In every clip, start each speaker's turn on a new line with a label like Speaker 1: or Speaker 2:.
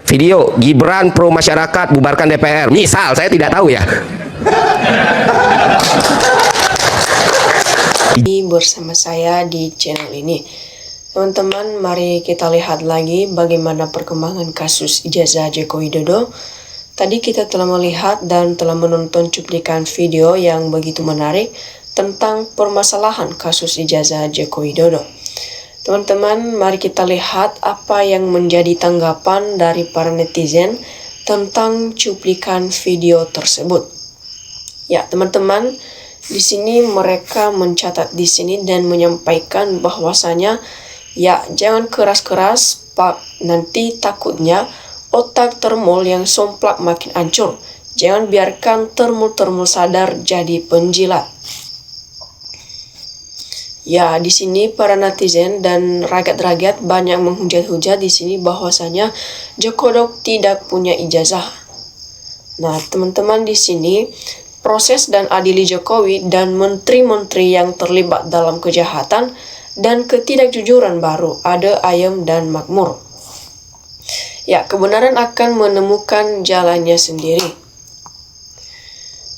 Speaker 1: video Gibran pro masyarakat bubarkan DPR. Misal, saya tidak tahu ya.
Speaker 2: Bersama saya di channel ini. Teman-teman, mari kita lihat lagi bagaimana perkembangan kasus ijazah Joko Widodo. Tadi kita telah melihat dan telah menonton cuplikan video yang begitu menarik tentang permasalahan kasus ijazah Joko Widodo. Teman-teman, mari kita lihat apa yang menjadi tanggapan dari para netizen tentang cuplikan video tersebut. Ya, teman-teman, di sini mereka mencatat di sini dan menyampaikan bahwasanya ya jangan keras-keras Pak, nanti takutnya otak termul yang somplak makin hancur. Jangan biarkan termul-termul sadar jadi penjilat. Ya, di sini para netizen dan rakyat-rakyat banyak menghujat-hujat di sini bahwasanya Joko Widodo tidak punya ijazah. Nah, teman-teman, di sini proses dan adili Jokowi dan menteri-menteri yang terlibat dalam kejahatan dan ketidakjujuran baru ada ayam dan makmur. Ya, kebenaran akan menemukan jalannya sendiri.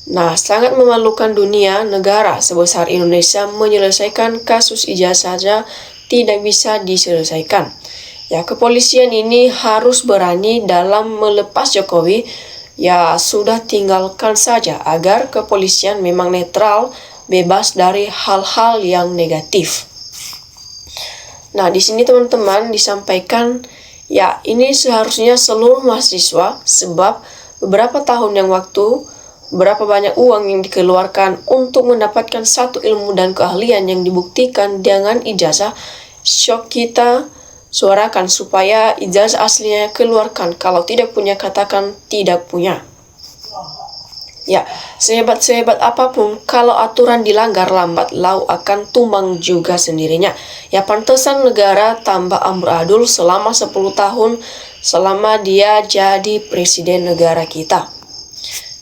Speaker 2: Nah, sangat memalukan dunia negara sebesar Indonesia menyelesaikan kasus ijazah saja tidak bisa diselesaikan. Ya, kepolisian ini harus berani dalam melepas Jokowi. Ya, sudah tinggalkan saja agar kepolisian memang netral, bebas dari hal-hal yang negatif. Nah, di sini teman-teman disampaikan, ya ini seharusnya seluruh mahasiswa sebab beberapa tahun yang waktu, berapa banyak uang yang dikeluarkan untuk mendapatkan satu ilmu dan keahlian yang dibuktikan dengan ijazah. Syok kita suarakan supaya ijazah aslinya keluarkan. Kalau tidak punya, katakan tidak punya. Ya, sehebat-sehebat apapun, kalau aturan dilanggar, lambat laun akan tumbang juga sendirinya. Ya, pantesan negara tambah amburadul selama 10 tahun selama dia jadi presiden negara kita.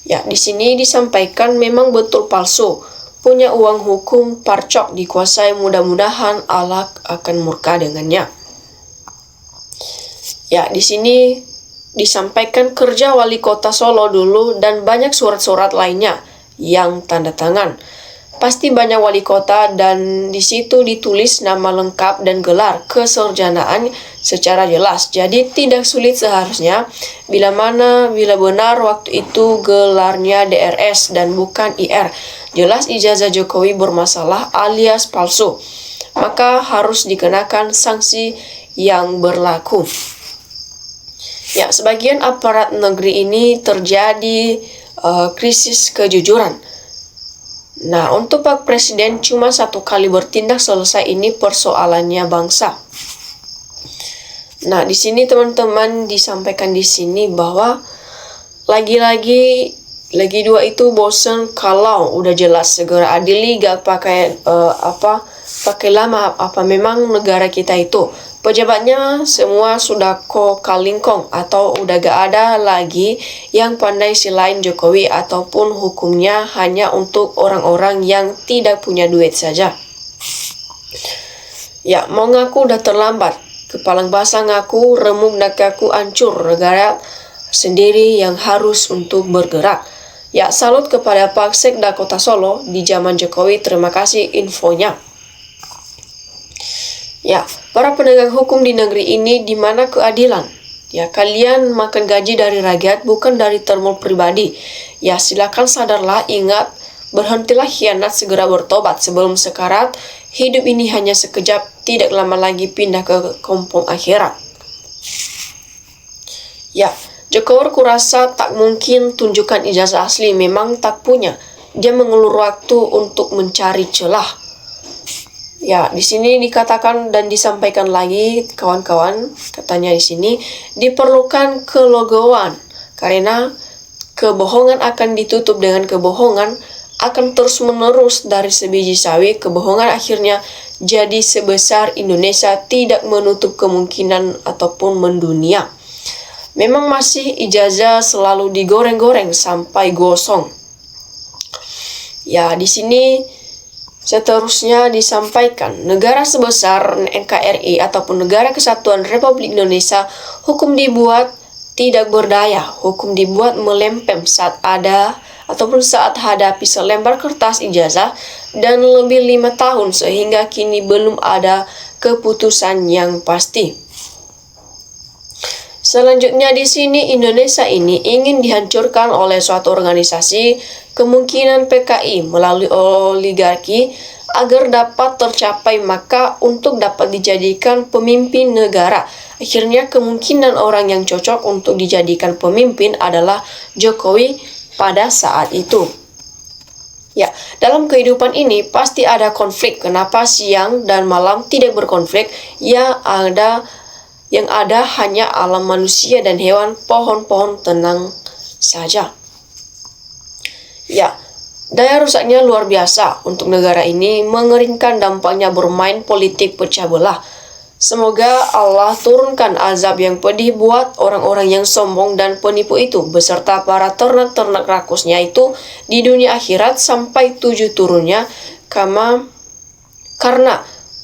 Speaker 2: Ya, di sini disampaikan memang betul palsu. Punya uang hukum parcok dikuasai, mudah-mudahan Allah akan murka dengannya. Ya, di sini disampaikan kerja wali kota Solo dulu dan banyak surat-surat lainnya yang tanda tangan. Pasti banyak wali kota dan di situ ditulis nama lengkap dan gelar keserjanaan secara jelas. Jadi tidak sulit seharusnya bila benar waktu itu gelarnya DRS dan bukan IR. Jelas ijazah Jokowi bermasalah alias palsu. Maka harus dikenakan sanksi yang berlaku. Ya, sebagian aparat negeri ini terjadi krisis kejujuran. Nah, untuk Pak Presiden cuma 1 kali bertindak selesai, ini persoalannya bangsa. Nah, di sini teman-teman disampaikan di sini bahwa lagi dua itu bosan kalau udah jelas segera adili, gak pakai pakai lama apa memang negara kita itu pejabatnya semua sudah kalingkong atau udah gak ada lagi yang pandai selain Jokowi ataupun hukumnya hanya untuk orang-orang yang tidak punya duit saja. Ya, mau ngaku udah terlambat. Kepalang basah ngaku, remuk nakaku hancur, negara sendiri yang harus untuk bergerak. Ya, salut kepada Pak Sekda Kota Solo di zaman Jokowi, terima kasih infonya. Ya, para penegak hukum di negeri ini di mana keadilan? Ya, kalian makan gaji dari rakyat bukan dari termul pribadi. Ya, silakan sadarlah, ingat, berhentilah khianat, segera bertobat sebelum sekarat. Hidup ini hanya sekejap, tidak lama lagi pindah ke kampung akhirat. Ya, Jokowi kurasa tak mungkin tunjukkan ijazah asli, memang tak punya. Dia mengulur waktu untuk mencari celah. Ya, di sini dikatakan dan disampaikan lagi kawan-kawan, katanya di sini diperlukan kelegoan karena kebohongan akan ditutup dengan kebohongan, akan terus-menerus dari sebiji sawi. Kebohongan akhirnya jadi sebesar Indonesia, tidak menutup kemungkinan ataupun mendunia. Memang masih ijazah selalu digoreng-goreng sampai gosong. Ya, di sini seterusnya disampaikan, negara sebesar NKRI ataupun Negara Kesatuan Republik Indonesia, hukum dibuat tidak berdaya. Hukum dibuat melempem saat hadapi selembar kertas ijazah dan lebih 5 tahun sehingga kini belum ada keputusan yang pasti. Selanjutnya di sini Indonesia ini ingin dihancurkan oleh suatu organisasi, kemungkinan PKI melalui oligarki agar dapat tercapai, maka untuk dapat dijadikan pemimpin negara. Akhirnya kemungkinan orang yang cocok untuk dijadikan pemimpin adalah Jokowi pada saat itu. Ya, dalam kehidupan ini pasti ada konflik. Kenapa siang dan malam tidak berkonflik? Yang ada hanya alam manusia dan hewan, pohon-pohon tenang saja. Ya, daya rusaknya luar biasa untuk negara ini, mengerikan dampaknya bermain politik pecah belah. Semoga Allah turunkan azab yang pedih buat orang-orang yang sombong dan penipu itu, beserta para ternak-ternak rakusnya itu di dunia akhirat sampai 7 turunnya, karena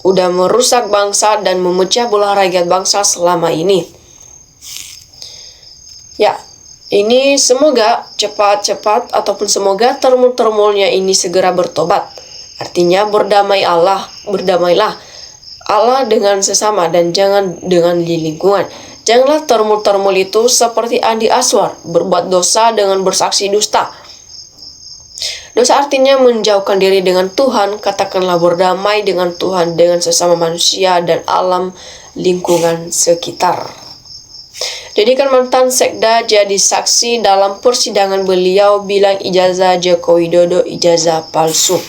Speaker 2: udah merusak bangsa dan memecah belah rakyat bangsa selama ini. Ya, ini semoga cepat-cepat ataupun semoga termul-termulnya ini segera bertobat. Artinya berdamailah Allah dengan sesama dan jangan dengan di lingkungan. Janganlah termul-termul itu seperti Andi Aswar, berbuat dosa dengan bersaksi dusta. Dosa artinya menjauhkan diri dengan Tuhan, katakanlah berdamai dengan Tuhan, dengan sesama manusia dan alam lingkungan sekitar. Jadikan mantan sekda jadi saksi dalam persidangan, beliau bilang ijazah Joko Widodo ijazah palsu.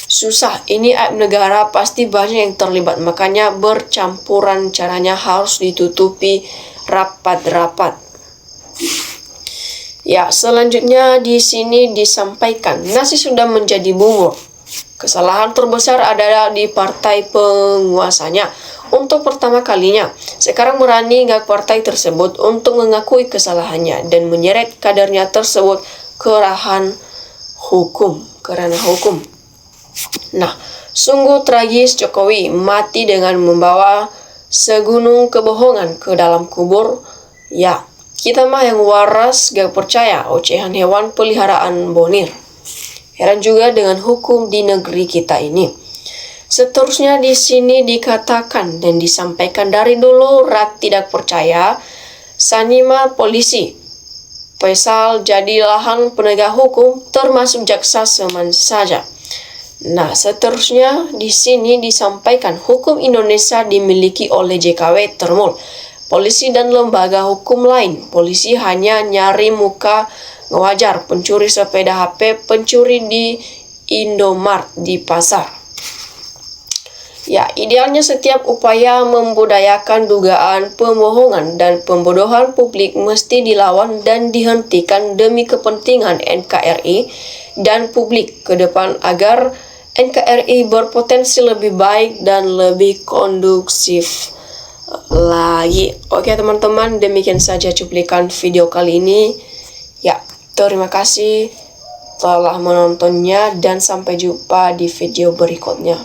Speaker 2: Susah, ini aib negara, pasti banyak yang terlibat, makanya bercampuran, caranya harus ditutupi rapat-rapat. Ya, selanjutnya di sini disampaikan nasi sudah menjadi bubur. Kesalahan terbesar adalah di partai penguasanya. Untuk pertama kalinya, sekarang berani partai tersebut untuk mengakui kesalahannya dan menyeret kadernya tersebut ke ranah hukum. Nah, sungguh tragis Jokowi mati dengan membawa segunung kebohongan ke dalam kubur. Ya, kita mah yang waras gak percaya ocehan hewan peliharaan Bonir. Heran juga dengan hukum di negeri kita ini. Seterusnya di sini dikatakan dan disampaikan dari dulu rak tidak percaya, Sanima polisi, Faisal jadi lahan penegak hukum termasuk jaksa seman saja. Nah, seterusnya di sini disampaikan hukum Indonesia dimiliki oleh JKW Termul, polisi dan lembaga hukum lain. Polisi hanya nyari muka ngewajar pencuri sepeda HP, pencuri di Indomart di pasar. Ya, idealnya setiap upaya membudayakan dugaan pembohongan dan pembodohan publik mesti dilawan dan dihentikan demi kepentingan NKRI dan publik ke depan agar NKRI berpotensi lebih baik dan lebih kondusif lagi. Oke teman-teman, demikian saja cuplikan video kali ini. Ya, terima kasih telah menontonnya dan sampai jumpa di video berikutnya.